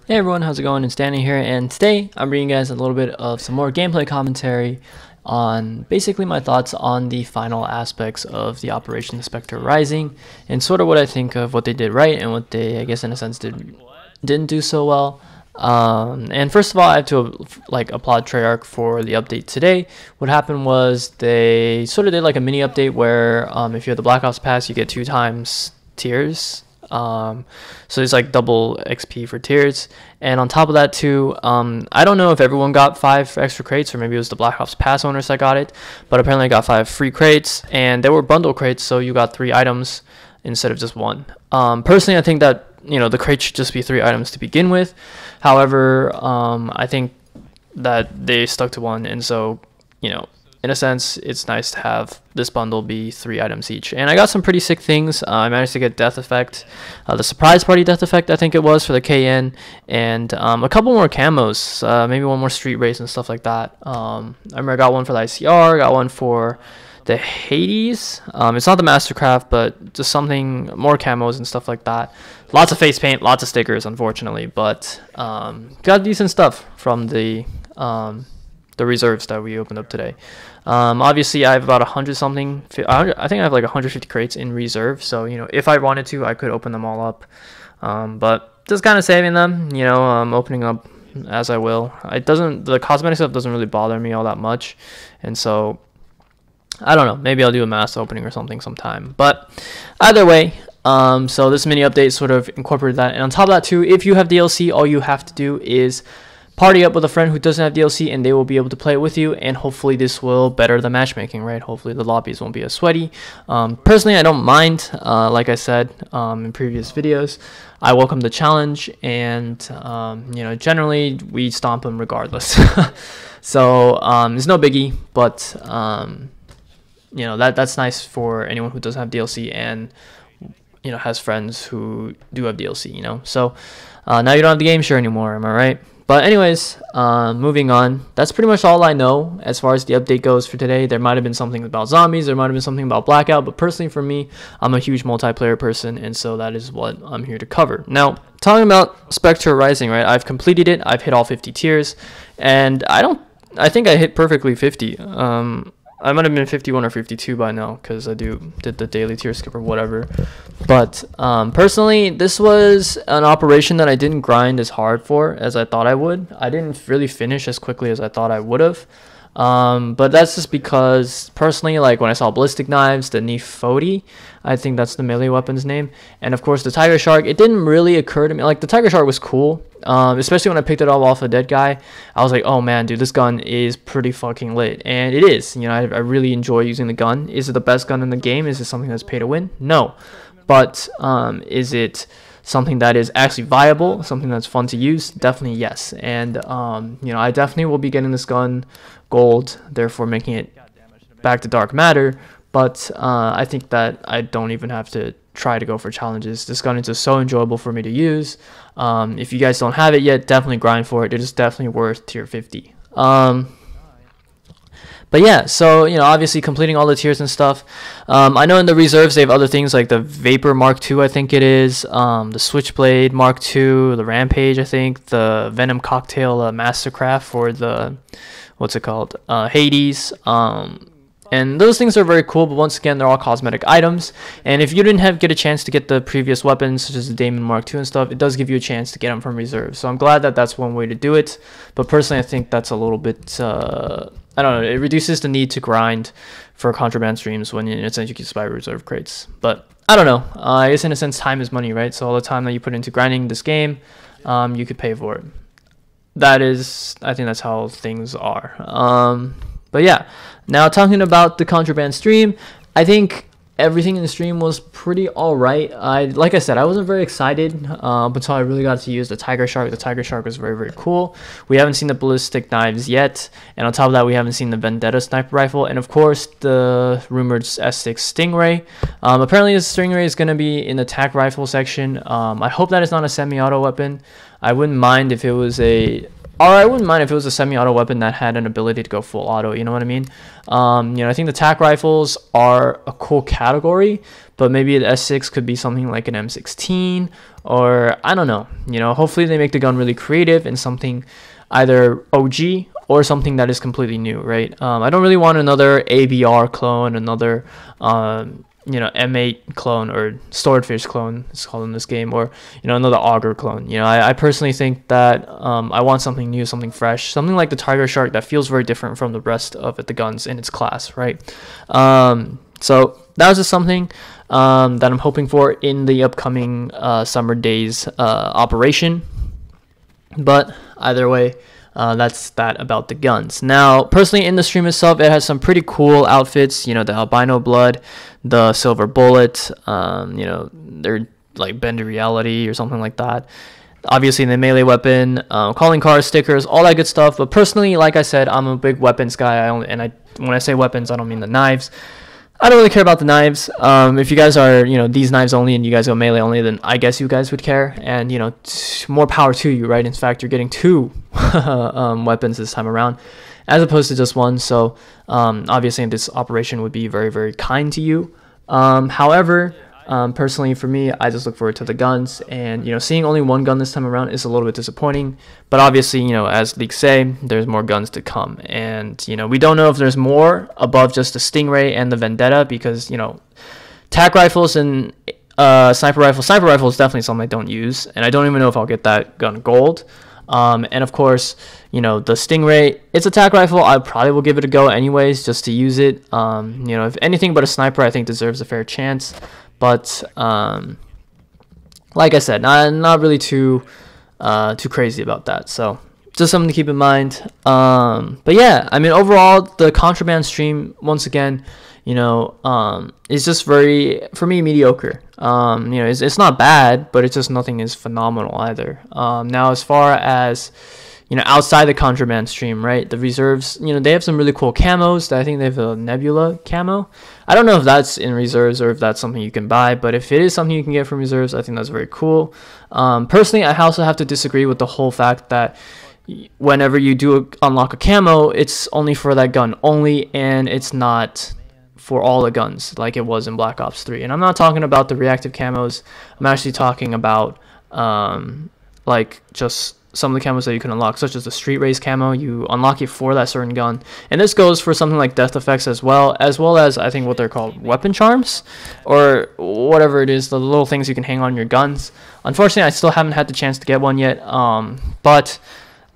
Hey everyone, how's it going? It's Danny here, and today I'm bringing you guys a little bit of some more gameplay commentary on basically my thoughts on the final aspects of the Operation Spectre Rising, and sort of what I think of what they did right and what they, I guess in a sense, didn't do so well. And first of all, I have to applaud Treyarch for the update today. What happened was they sort of did like a mini update where if you have the Black Ops Pass, you get 2 times tiers. So it's like double XP for tiers, and on top of that too, I don't know if everyone got 5 extra crates, or maybe it was the Black Ops Pass owners that got it, but apparently I got 5 free crates, and they were bundle crates, so you got 3 items instead of just 1. Personally, I think that the crate should just be 3 items to begin with. However, I think that they stuck to 1, and so in a sense, it's nice to have this bundle be 3 items each. And I got some pretty sick things. I managed to get Death Effect, the Surprise Party Death Effect, I think it was, for the KN, and a couple more camos, maybe 1 more Street Race and stuff like that. I remember I got 1 for the ICR, got 1 for the Hades. It's not the Mastercraft, but just something, more camos and stuff like that. Lots of face paint, lots of stickers, unfortunately, but got decent stuff from the reserves that we opened up today. Obviously I have about 100 something, I think I have like 150 crates in reserve, so if I wanted to, I could open them all up, but just kind of saving them, opening up as I will. The cosmetic stuff doesn't really bother me all that much, and so I don't know, maybe I'll do a mass opening or something sometime, but either way, so this mini update sort of incorporated that. And on top of that too, if you have DLC, all you have to do is party up with a friend who doesn't have DLC, and they will be able to play it with you, and hopefully this will better the matchmaking, right? Hopefully the lobbies won't be as sweaty. Personally, I don't mind. Like I said in previous videos, I welcome the challenge, and generally we stomp them regardless. So it's no biggie, but that's nice for anyone who doesn't have DLC and has friends who do have DLC. So now you don't have the game share anymore, am I right? But anyways, moving on, that's pretty much all I know as far as the update goes for today. There might have been something about zombies, there might have been something about Blackout, but personally for me, I'm a huge multiplayer person, and so that is what I'm here to cover. Now, talking about Spectre Rising, right, I've completed it, I've hit all 50 tiers, and I think I hit perfectly 50. I might have been 51 or 52 by now, because I did the daily tier skip or whatever. But personally, this was an operation that I didn't grind as hard for as I thought I would. I didn't really finish as quickly as I thought I would have. But that's just because, personally, like when I saw ballistic knives, the Nefoti, I think that's the melee weapon's name, and of course the Tiger Shark, it didn't really occur to me, like the Tiger Shark was cool, especially when I picked it up off a dead guy. I was like, oh man, dude, this gun is pretty fucking lit, and it is. I really enjoy using the gun. Is it the best gun in the game? Is it something that's pay to win? No. But is it something that is actually viable, something that's fun to use? Definitely yes. And I definitely will be getting this gun gold, therefore making it back to dark matter. But I think that I don't even have to try to go for challenges. This gun is just so enjoyable for me to use. If you guys don't have it yet, definitely grind for it. It is definitely worth tier 50. But yeah, so obviously completing all the tiers and stuff. I know in the reserves they have other things like the Vapor Mark II, I think it is, the Switchblade Mark II, the Rampage, I think, the Venom Cocktail Mastercraft for the Hades. And those things are very cool, but once again, they're all cosmetic items. And if you didn't get a chance to get the previous weapons, such as the Daemon Mark II and stuff, it does give you a chance to get them from reserve. So I'm glad that that's one way to do it. But personally, I think that's a little bit, I don't know, it reduces the need to grind for Contraband streams when in a sense you can just buy reserve crates. But I don't know, I guess in a sense time is money, right? So all the time that you put into grinding this game, you could pay for it. I think that's how things are. But yeah, now talking about the Contraband stream, I think everything in the stream was pretty alright. Like I said, I wasn't very excited until I really got to use the Tiger Shark. The Tiger Shark was very, very cool. We haven't seen the ballistic knives yet, and on top of that, we haven't seen the Vendetta sniper rifle, and of course, the rumored S6 Stingray. Apparently, the Stingray is going to be in the attack rifle section. I hope that it's not a semi-auto weapon. I wouldn't mind if it was a or I wouldn't mind if it was a semi-auto weapon that had an ability to go full auto, you know what I mean? You know, I think the tac rifles are a cool category, but maybe the S6 could be something like an M16, or I don't know, you know, hopefully they make the gun really creative and something either OG or something that is completely new, right? I don't really want another ABR clone, another you know, M8 clone or Swordfish clone, it's called in this game, or you know, another Auger clone. You know, I personally think that I want something new, something fresh, something like the Tiger Shark that feels very different from the rest of the guns in its class, right? So that was just something that I'm hoping for in the upcoming Summer Days operation. But either way, that's that about the guns. Now, personally, in the stream itself, it has some pretty cool outfits. You know, the albino blood, the silver bullet. You know, they're like bend to reality or something like that. Obviously, the melee weapon, calling card stickers, all that good stuff. But personally, like I said, I'm a big weapons guy. When I say weapons, I don't mean the knives. I don't really care about the knives. If you guys are, you know, these knives only and you guys go melee only, then I guess you guys would care. And, you know, more power to you, right? In fact, you're getting 2 weapons this time around as opposed to just one. So, obviously, this operation would be very, very kind to you. However, personally, for me, I just look forward to the guns. And, you know, seeing only one gun this time around is a little bit disappointing. But obviously, you know, as leaks say, there's more guns to come. And, you know, we don't know if there's more above just the Stingray and the Vendetta because, you know, tac rifles and sniper rifle. Sniper rifle is definitely something I don't use. And I don't even know if I'll get that gun gold. And of course, you know, the Stingray, it's a tac rifle. I probably will give it a go anyways just to use it. You know, if anything but a sniper, I think deserves a fair chance. But like I said, not really too crazy about that. So just something to keep in mind. But yeah, I mean, overall, the Contraband stream, once again, you know, is just very, for me, mediocre. You know, it's not bad, but it's just nothing is phenomenal either. Now, as far as, you know, outside the Contraband stream, right, the reserves, you know, they have some really cool camos. I think they have a Nebula camo. I don't know if that's in reserves or if that's something you can buy, but if it is something you can get from reserves, I think that's very cool. Personally, I also have to disagree with the whole fact that whenever you do unlock a camo, it's only for that gun only, and it's not for all the guns like it was in Black Ops 3. And I'm not talking about the reactive camos. I'm actually talking about like just some of the camos that you can unlock, such as the street race camo. You unlock it for that certain gun, and this goes for something like death effects as well as I think what they're called, weapon charms, or whatever it is, the little things you can hang on your guns. Unfortunately, I still haven't had the chance to get one yet, but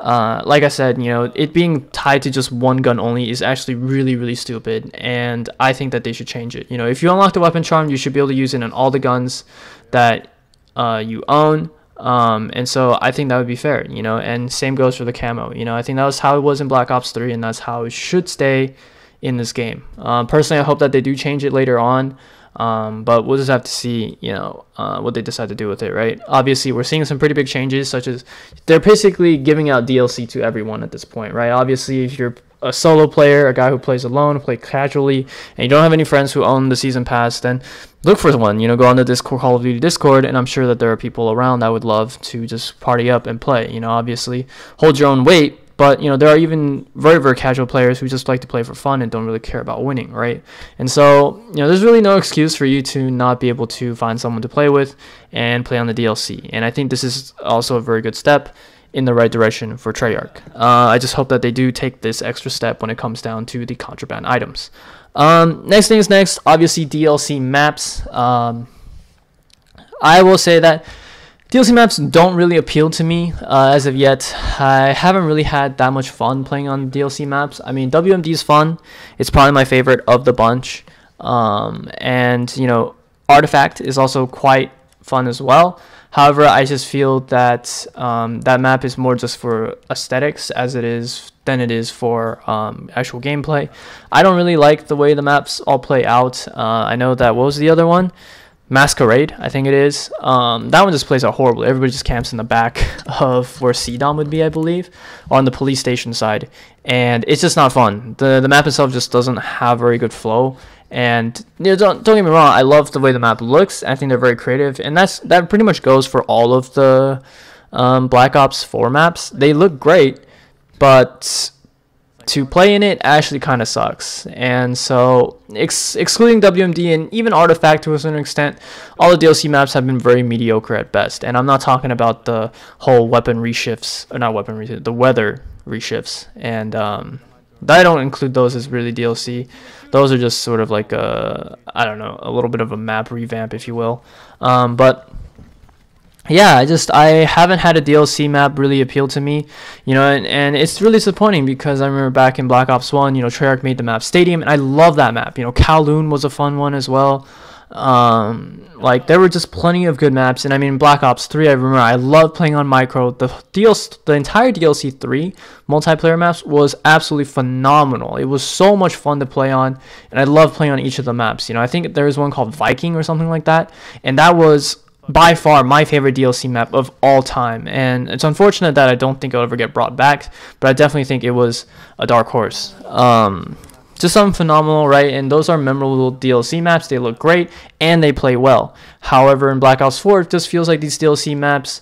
like I said, you know, it being tied to just one gun only is actually really, really stupid, and I think that they should change it. You know, if you unlock the weapon charm, you should be able to use it on all the guns that you own. And so I think that would be fair, you know, and same goes for the camo. You know, I think that was how it was in Black Ops 3, and that's how it should stay in this game. Personally, I hope that they do change it later on, but we'll just have to see, you know, what they decide to do with it, right? Obviously, we're seeing some pretty big changes, such as they're basically giving out DLC to everyone at this point, right? Obviously, if you're a solo player, a guy who plays alone, play casually, and you don't have any friends who own the season pass, then look for one. You know, go on the Discord, Call of Duty Discord, and I'm sure that there are people around that would love to just party up and play. You know, obviously hold your own weight, but you know, there are even very, very casual players who just like to play for fun and don't really care about winning, right? And so, you know, there's really no excuse for you to not be able to find someone to play with and play on the DLC. And I think this is also a very good step in the right direction for Treyarch. I just hope that they do take this extra step when it comes down to the Contraband items. Next thing is next, obviously DLC maps. I will say that DLC maps don't really appeal to me as of yet. I haven't really had that much fun playing on DLC maps. I mean, WMD is fun. It's probably my favorite of the bunch. And, you know, Artifact is also quite fun as well. However, I just feel that that map is more just for aesthetics than it is for actual gameplay. I don't really like the way the maps all play out. I know that, what was the other one? Masquerade, I think it is. That one just plays out horribly. Everybody just camps in the back of where CDOM would be, I believe, on the police station side. And it's just not fun. The map itself just doesn't have very good flow. And you know, don't get me wrong, I love the way the map looks. I think they're very creative, and that pretty much goes for all of the Black Ops 4 maps. They look great, but to play in it actually kind of sucks. And so excluding WMD and even Artifact to a certain extent, all the DLC maps have been very mediocre at best. And I'm not talking about the whole weapon reshifts, or not weapon reshifts, the weather reshifts. And I don't include those as really DLC. Those are just sort of like I don't know, a little bit of a map revamp, if you will. But yeah, I haven't had a DLC map really appeal to me, you know, and it's really disappointing because I remember back in Black Ops 1, you know, Treyarch made the map Stadium, and I love that map. You know, Kowloon was a fun one as well. Like, there were just plenty of good maps, and I mean, Black Ops 3, I remember I loved playing on Micro. The entire DLC 3 multiplayer maps was absolutely phenomenal. It was so much fun to play on, and I loved playing on each of the maps. You know, I think there was one called Viking or something like that, and that was by far my favorite DLC map of all time, and it's unfortunate that I don't think it'll ever get brought back, but I definitely think it was a dark horse. Just something phenomenal, right? And those are memorable DLC maps. They look great and they play well. However, in Black Ops 4, it just feels like these DLC maps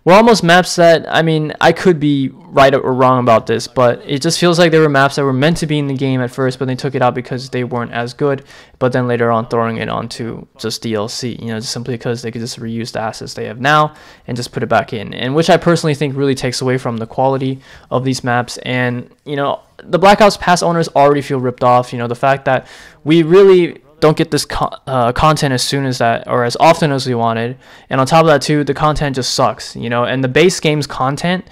were almost maps that, I mean, I could be right or wrong about this, but it just feels like they were maps that were meant to be in the game at first, but they took it out because they weren't as good, but then later on throwing it onto just DLC, you know, just simply because they could just reuse the assets they have now and just put it back in, and which I personally think really takes away from the quality of these maps. And, you know, the Black Ops Pass owners already feel ripped off. You know, the fact that we really don't get this content as soon as that, or as often as we wanted, and on top of that too, the content just sucks, you know, and the base game's content,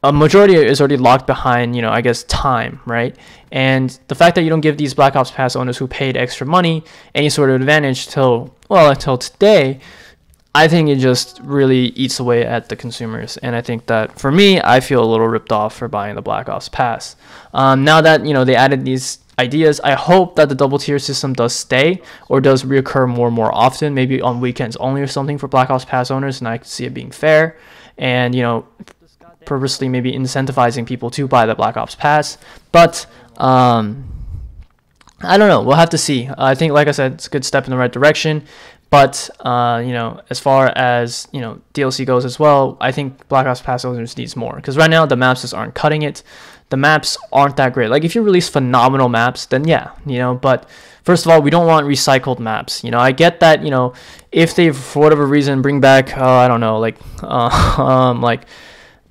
a majority is already locked behind, you know, I guess time, right? And the fact that you don't give these Black Ops Pass owners who paid extra money any sort of advantage until today, I think it just really eats away at the consumers. And I think that for me, I feel a little ripped off for buying the Black Ops Pass. Now that, you know, they added these ideas, I hope that the double tier system does stay or does reoccur more and more often, maybe on weekends only or something for Black Ops Pass owners, and I could see it being fair and, you know, purposely maybe incentivizing people to buy the Black Ops Pass. But I don't know, we'll have to see. I think, like I said, it's a good step in the right direction. But, you know, as far as, you know, DLC goes as well, I think Black Ops Pass owners needs more. Because right now, the maps just aren't cutting it. The maps aren't that great. Like, if you release phenomenal maps, then yeah, you know. But, first of all, we don't want recycled maps. You know, I get that, you know, if they, for whatever reason, bring back, I don't know, like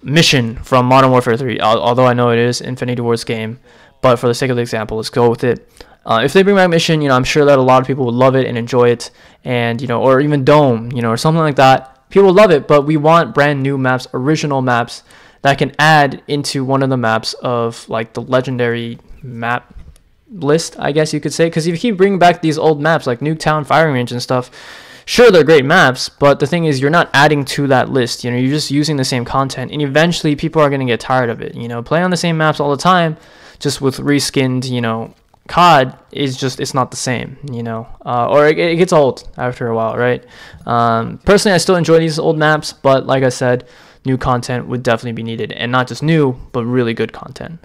Mission from Modern Warfare 3. Although I know it is Infinity Ward's game. But for the sake of the example, let's go with it. If they bring back Mission, you know, I'm sure that a lot of people would love it and enjoy it, and, you know, or even Dome, you know, or something like that. People love it, but we want brand new maps, original maps that can add into one of the maps of, like, the legendary map list, I guess you could say. Because if you keep bringing back these old maps like Nuketown, Firing Range, and stuff, sure, they're great maps, but the thing is, you're not adding to that list. You know, you're just using the same content, and eventually people are going to get tired of it. You know, playing on the same maps all the time, just with reskinned, you know, COD is just, it's not the same, you know, or it gets old after a while, right? Personally, I still enjoy these old maps, but like I said, new content would definitely be needed, and not just new, but really good content.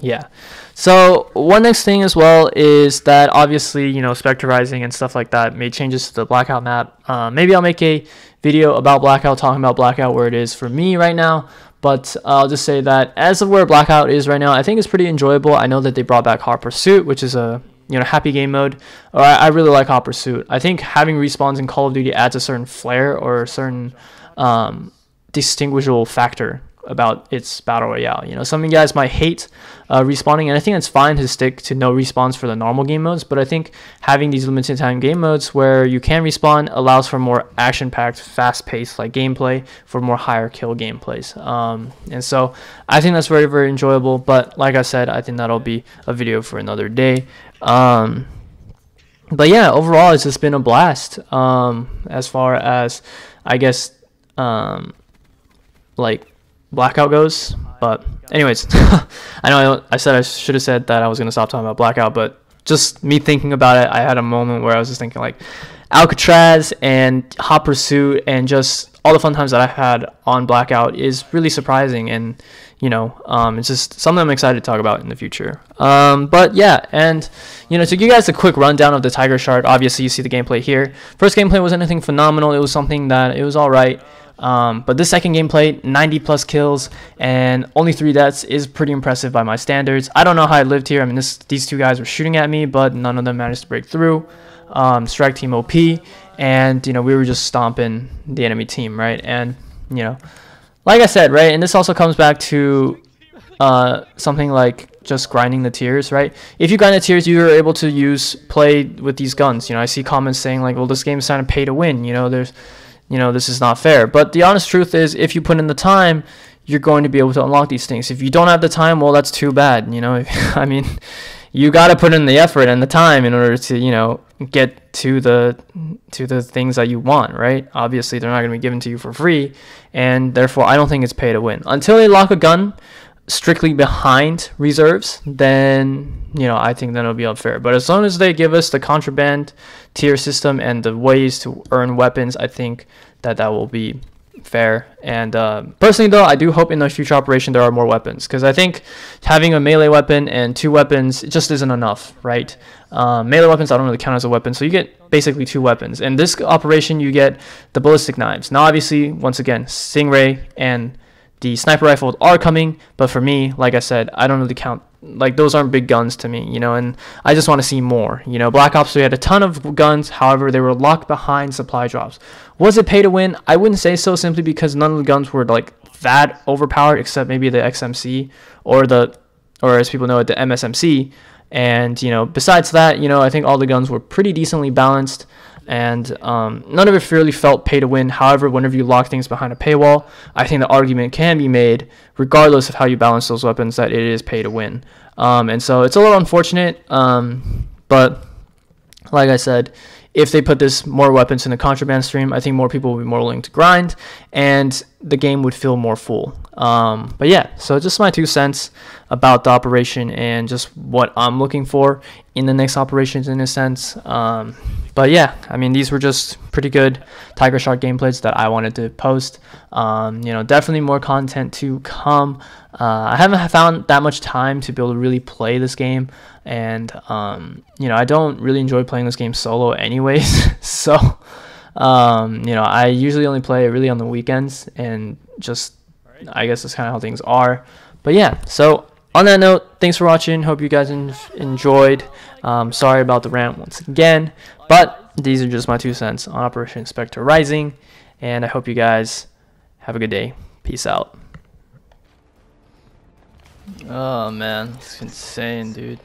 Yeah. So one next thing as well is that obviously, you know, Spectre Rising and stuff like that made changes to the Blackout map. Maybe I'll make a video about Blackout, talking about Blackout, where it is for me right now. But I'll just say that as of where Blackout is right now, I think it's pretty enjoyable. I know that they brought back Hot Pursuit, which is a, you know, happy game mode. Or I really like Hot Pursuit. I think having respawns in Call of Duty adds a certain flair or a certain distinguishable factor about its battle royale. You know, some of you guys might hate respawning, and I think it's fine to stick to no respawns for the normal game modes, but I think having these limited time game modes where you can respawn allows for more action-packed, fast-paced like gameplay, for more higher kill gameplays. And so I think that's very, very enjoyable, but like I said, I think that'll be a video for another day. But yeah, overall, it's just been a blast. As far as, I guess, like, Blackout goes. But anyways, I know I said I should have said that I was going to stop talking about Blackout, but just me thinking about it, I had a moment where I was just thinking, like, Alcatraz and Hot Pursuit and just all the fun times that I've had on Blackout is really surprising, and, you know, it's just something I'm excited to talk about in the future. But yeah, and, you know, to give you guys a quick rundown of the Tiger Shark, obviously you see the gameplay here. First gameplay wasn't anything phenomenal. It was something that, it was all right. But this second gameplay, 90 plus kills and only 3 deaths is pretty impressive by my standards. I don't know how I lived here. I mean, these 2 guys were shooting at me, but none of them managed to break through. Strike team OP, and you know, we were just stomping the enemy team, right? And you know, like I said, right, and this also comes back to something like just grinding the tiers, right? If you grind the tiers, you're able to play with these guns. You know, I see comments saying like, well, this game is kind of pay to win, you know, this is not fair. But the honest truth is, if you put in the time, you're going to be able to unlock these things. If you don't have the time, well, that's too bad, you know. I mean, you got to put in the effort and the time in order to, you know, get to the things that you want, right? Obviously, they're not going to be given to you for free, and therefore, I don't think it's pay to win. Until they lock a gun strictly behind reserves, then, you know, I think then it'll be unfair. But as long as they give us the contraband tier system and the ways to earn weapons, I think that will be fair. And personally though, I do hope in the future operation there are more weapons, because I think having a melee weapon and 2 weapons, it just isn't enough, right? Melee weapons I don't really count as a weapon, so you get basically 2 weapons. In this operation you get the ballistic knives. Now obviously, once again, Stingray and the sniper rifles are coming, but for me, like I said, I don't really count, like, those aren't big guns to me, you know, and I just want to see more. You know, Black Ops 3 had a ton of guns, however, they were locked behind supply drops. Was it pay to win? I wouldn't say so, simply because none of the guns were like that overpowered, except maybe the XMC or as people know it, the MSMC. And, you know, besides that, you know, I think all the guns were pretty decently balanced, and none of it really felt pay to win. However, whenever you lock things behind a paywall, I think the argument can be made, regardless of how you balance those weapons, that it is pay to win. And so it's a little unfortunate, but like I said, if they put more weapons in the contraband stream, I think more people will be more willing to grind, and the game would feel more full. But yeah, so just my 2 cents about the operation and just what I'm looking for in the next operations in a sense. But yeah, I mean, these were just pretty good Tiger Shark gameplays that I wanted to post. You know, definitely more content to come. I haven't found that much time to be able to really play this game, and you know, I don't really enjoy playing this game solo anyways. So you know, I usually only play it really on the weekends, and just, I guess that's kind of how things are. But yeah, so on that note, thanks for watching. Hope you guys enjoyed. Sorry about the rant once again, but these are just my 2 cents on Operation Spectre Rising, and I hope you guys have a good day. Peace out. Oh man, it's insane, dude.